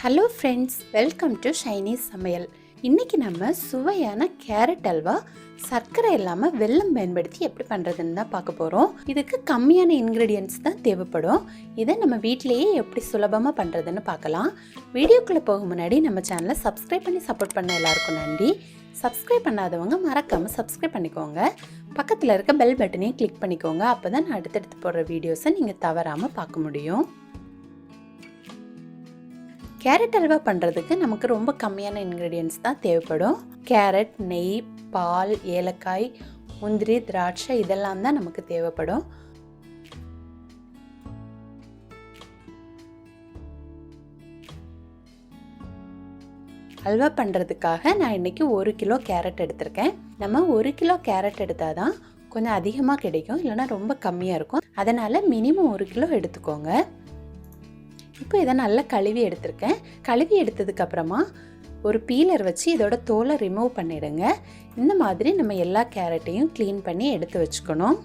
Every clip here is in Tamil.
ஹலோ ஃப்ரெண்ட்ஸ், வெல்கம் டு ஷைனீஸ் சமையல். இன்றைக்கி நம்ம சுவையான கேரட் அல்வா சர்க்கரை இல்லாமல் வெல்லம் பயன்படுத்தி எப்படி பண்ணுறதுன்னு தான் பார்க்க போகிறோம். இதுக்கு கம்மியான இன்க்ரீடியன்ட்ஸ் தான் தேவைப்படும். இதை நம்ம வீட்டிலையே எப்படி சுலபமாக பண்ணுறதுன்னு பார்க்கலாம். வீடியோக்குள்ளே போக முன்னாடி நம்ம சேனலை சப்ஸ்கிரைப் பண்ணி சப்போர்ட் பண்ண எல்லாருக்கும் நன்றி. சப்ஸ்கிரைப் பண்ணாதவங்க மறக்காமல் சப்ஸ்கிரைப் பண்ணிக்கோங்க. பக்கத்தில் இருக்க பெல் பட்டனையும் கிளிக் பண்ணிக்கோங்க. அப்போ தான் நான் அடுத்தடுத்து போடுற வீடியோஸை நீங்கள் தவறாமல் பார்க்க முடியும். கேரட் அல்வா பண்ணுறதுக்கு நமக்கு ரொம்ப கம்மியான இன்க்ரீடியன்ட்ஸ் தான் தேவைப்படும். கேரட், நெய், பால், ஏலக்காய், முந்திரி, திராட்சை இதெல்லாம் தான் நமக்கு தேவைப்படும். அல்வா பண்ணுறதுக்காக நான் இன்றைக்கி 1 கிலோ கேரட் எடுத்திருக்கேன். நம்ம 1 கிலோ கேரட் எடுத்தால் தான் கொஞ்சம் அதிகமாக கிடைக்கும், இல்லைனா ரொம்ப கம்மியாக இருக்கும். அதனால் மினிமம் 1 கிலோ எடுத்துக்கோங்க. இப்போ இதை நல்லா கழுவி எடுத்திருக்கேன். கழுவி எடுத்ததுக்கப்புறமா ஒரு பீலர் வச்சு இதோட தோலை ரிமூவ் பண்ணிடுங்க. இந்த மாதிரி நம்ம எல்லா கேரட்டையும் க்ளீன் பண்ணி எடுத்து வச்சுக்கணும்.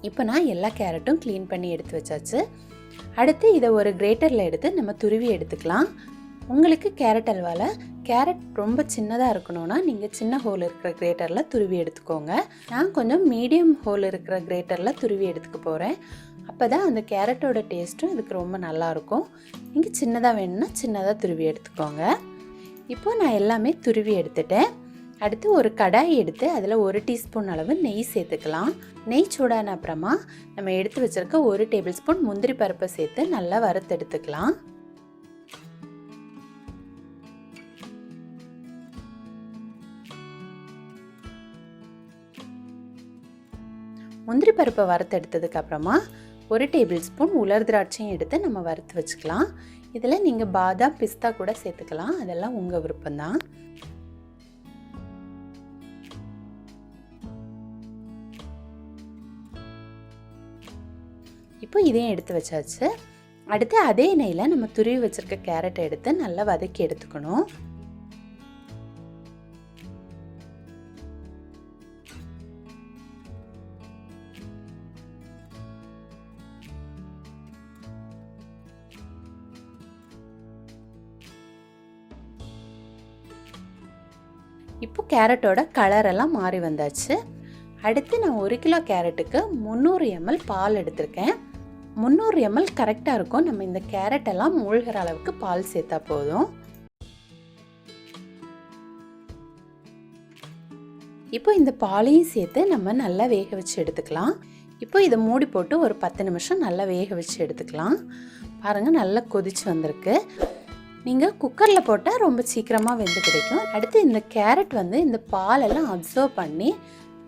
இப்போ நான் எல்லா கேரட்டும் க்ளீன் பண்ணி எடுத்து வச்சாச்சு. அடுத்து இதை ஒரு கிரேட்டரில் எடுத்து நம்ம துருவி எடுத்துக்கலாம். உங்களுக்கு கேரட் அல்வாவில் கேரட் ரொம்ப சின்னதாக இருக்கணும்னா நீங்கள் சின்ன ஹோல் இருக்கிற கிரேட்டரில் துருவி எடுத்துக்கோங்க. நான் கொஞ்சம் மீடியம் ஹோல் இருக்கிற கிரேட்டரில் துருவி எடுத்துக்க போகிறேன். அப்போ தான் அந்த கேரட்டோட டேஸ்ட்டும் இதுக்கு ரொம்ப நல்லாயிருக்கும். நீங்கள் சின்னதாக வேணும்னா சின்னதாக துருவி எடுத்துக்கோங்க. இப்போது நான் எல்லாமே துருவி எடுத்துட்டேன். அடுத்து ஒரு கடாய் எடுத்து அதில் 1 டீஸ்பூன் அளவு நெய் சேர்த்துக்கலாம். நெய் சூடான அப்புறமா நம்ம எடுத்து வச்சுருக்க 1 டேபிள் ஸ்பூன் முந்திரி பருப்பை சேர்த்து நல்லா வறுத்து எடுத்துக்கலாம். முந்திரி பருப்பை வறுத்து எடுத்ததுக்கு அப்புறமா 1 டேபிள் ஸ்பூன் உலர் திராட்சையும் எடுத்து நம்ம வறுத்து வச்சுக்கலாம். இதில் நீங்கள் பாதாம், பிஸ்தா கூட சேர்த்துக்கலாம். அதெல்லாம் உங்கள் விருப்பம்தான். இப்போ இதையும் எடுத்து வச்சாச்சு. அடுத்து அதே எண்ணெயில் நம்ம துருவி வச்சுருக்க கேரட்டை எடுத்து நல்லா வதக்கி எடுத்துக்கணும். இப்போ கேரட்டோட கலரெல்லாம் மாறி வந்தாச்சு. அடுத்து நான் 1 கிலோ கேரட்டுக்கு 300 ml பால் எடுத்திருக்கேன். 300 ml கரெக்டாக இருக்கும். நம்ம இந்த கேரட்டெல்லாம் மூழ்கிற அளவுக்கு பால் சேர்த்தா போதும். இப்போ இந்த பாலையும் சேர்த்து நம்ம நல்லா வேக வச்சு எடுத்துக்கலாம். இப்போ இதை மூடி போட்டு ஒரு 10 நிமிஷம் நல்லா வேக வச்சு எடுத்துக்கலாம். பாருங்கள், நல்லா கொதிச்சு வந்திருக்கு. நீங்கள் குக்கரில் போட்டால் ரொம்ப சீக்கிரமாக வெந்து கிடைக்கும். அடுத்து இந்த கேரட் இந்த பாலெல்லாம் அப்சர்வ் பண்ணி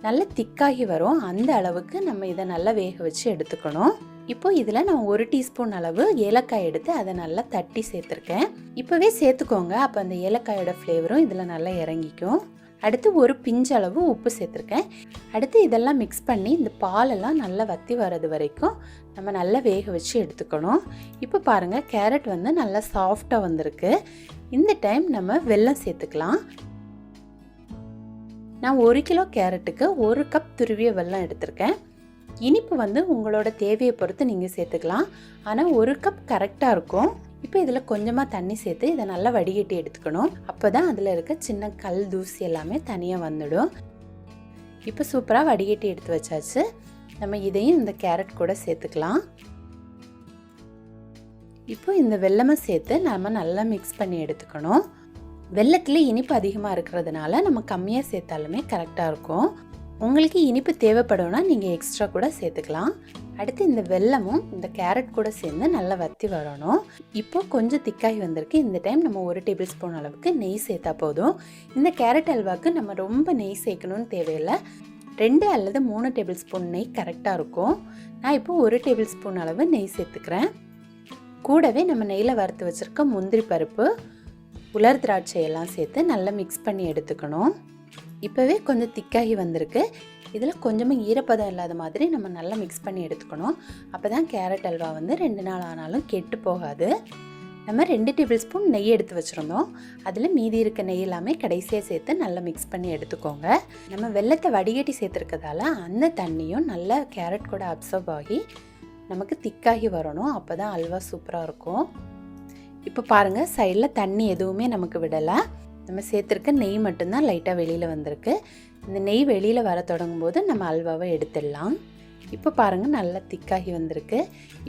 நல்லா திக்காகி வரும். அந்த அளவுக்கு நம்ம இதை நல்லா வேக வச்சு எடுத்துக்கணும். இப்போ இதில் நான் 1 டீஸ்பூன் அளவு ஏலக்காய் எடுத்து அதை நல்லா தட்டி சேர்த்துருக்கேன். இப்போவே சேர்த்துக்கோங்க, அப்போ அந்த ஏலக்காயோட ஃப்ளேவரும் இதில் நல்லா இறங்கிக்கும். அடுத்து ஒரு பிஞ்சளவு உப்பு சேர்த்துருக்கேன். அடுத்து இதெல்லாம் மிக்ஸ் பண்ணி இந்த பாலெல்லாம் நல்லா வற்றி வர்றது வரைக்கும் நம்ம நல்லா வேக வச்சு எடுத்துக்கணும். இப்போ பாருங்கள், கேரட் நல்லா சாஃப்டாக வந்திருக்கு. இந்த டைம் நம்ம வெல்லம் சேர்த்துக்கலாம். நான் 1 கிலோ கேரட்டுக்கு 1 கப் துருவிய வெல்லம் எடுத்திருக்கேன். இனிப்பு உங்களோட தேவையை பொறுத்து நீங்கள் சேர்த்துக்கலாம். ஆனால் 1 கப் கரெக்டாக இருக்கும். இப்போ இதில் கொஞ்சமாக தண்ணி சேர்த்து இதை நல்லா வடிகட்டி எடுத்துக்கணும். அப்போ தான் அதில் இருக்க சின்ன கல் தூசி எல்லாமே தனியாக வந்துடும். இப்போ சூப்பராக வடிகட்டி எடுத்து வச்சாச்சு. நம்ம இதையும் இந்த கேரட் கூட சேர்த்துக்கலாம். இப்போ இந்த வெல்லமை சேர்த்து நம்ம நல்லா மிக்ஸ் பண்ணி எடுத்துக்கணும். வெல்லத்தில் இனிப்பு அதிகமாக இருக்கிறதுனால நம்ம கம்மியாக சேர்த்தாலுமே கரெக்டாக இருக்கும். உங்களுக்கு இனிப்பு தேவைப்படும்னா நீங்கள் எக்ஸ்ட்ரா கூட சேர்த்துக்கலாம். அடுத்து இந்த வெல்லமும் இந்த கேரட் கூட சேர்ந்து நல்லா வற்றி வரணும். இப்போ கொஞ்சம் திக்காகி வந்திருக்கு. இந்த டைம் நம்ம 1 டேபிள் ஸ்பூன் அளவுக்கு நெய் சேர்த்தா போதும். இந்த கேரட் அல்வாவுக்கு நம்ம ரொம்ப நெய் சேர்க்கணும்னு தேவையில்லை. 2 அல்லது 3 டேபிள் ஸ்பூன் நெய் கரெக்டாக இருக்கும். நான் இப்போ 1 டேபிள் ஸ்பூன் அளவு நெய் சேர்த்துக்கிறேன். கூடவே நம்ம நெய்யில் வறுத்து வச்சுருக்க முந்திரி பருப்பு, உலர் திராட்சை எல்லாம் சேர்த்து நல்லா மிக்ஸ் பண்ணி எடுத்துக்கணும். இப்போவே கொஞ்சம் திக்காகி வந்திருக்கு. இதில் கொஞ்சமாக ஈரப்பதம் இல்லாத மாதிரி நம்ம நல்லா மிக்ஸ் பண்ணி எடுத்துக்கணும். அப்போ தான் கேரட் அல்வா 2 நாள் ஆனாலும் கெட்டு போகாது. நம்ம 2 டேபிள் ஸ்பூன் நெய் எடுத்து வச்சுருந்தோம். அதில் மீதி இருக்க நெய் எல்லாமே கடைசியாக சேர்த்து நல்லா மிக்ஸ் பண்ணி எடுத்துக்கோங்க. நம்ம வெல்லத்தை வடிகட்டி சேர்த்துருக்கதால அந்த தண்ணியும் நல்லா கேரட் கூட அப்சர்வ் ஆகி நமக்கு திக்காகி வரணும். அப்போ தான் அல்வா சூப்பராக இருக்கும். இப்போ பாருங்கள், சைடில் தண்ணி எதுவுமே நமக்கு விடலை. நம்ம சேர்த்துருக்க நெய் மட்டும்தான் லைட்டாக வெளியில் வந்திருக்கு. இந்த நெய் வெளியில் வர தொடங்கும் போது நம்ம அல்வாவை எடுத்துடலாம். இப்போ பாருங்கள், நல்லா திக்காகி வந்திருக்கு.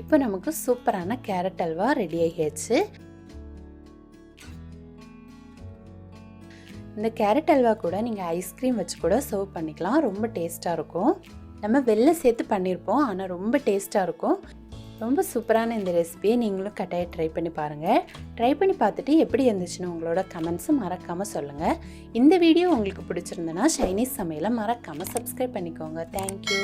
இப்போ நமக்கு சூப்பரான கேரட் அல்வா ரெடி ஆகிடுச்சு. இந்த கேரட் அல்வா கூட நீங்கள் ஐஸ்கிரீம் வச்சு கூட சர்வ் பண்ணிக்கலாம். ரொம்ப டேஸ்ட்டாக இருக்கும். நம்ம வெல்லம் சேர்த்து பண்ணியிருப்போம், ஆனால் ரொம்ப டேஸ்ட்டாக இருக்கும். ரொம்ப சூப்பரான இந்த ரெசிபியை நீங்களும் கட்டாயம் ட்ரை பண்ணி பாருங்கள். ட்ரை பண்ணி பார்த்துட்டு எப்படி இருந்துச்சுன்னு உங்களோட கமெண்ட்ஸும் மறக்காமல் சொல்லுங்கள். இந்த வீடியோ உங்களுக்கு பிடிச்சிருந்தனா சைனீஸ் சமையலை மறக்காமல் சப்ஸ்கிரைப் பண்ணிக்கோங்க. தேங்க்யூ.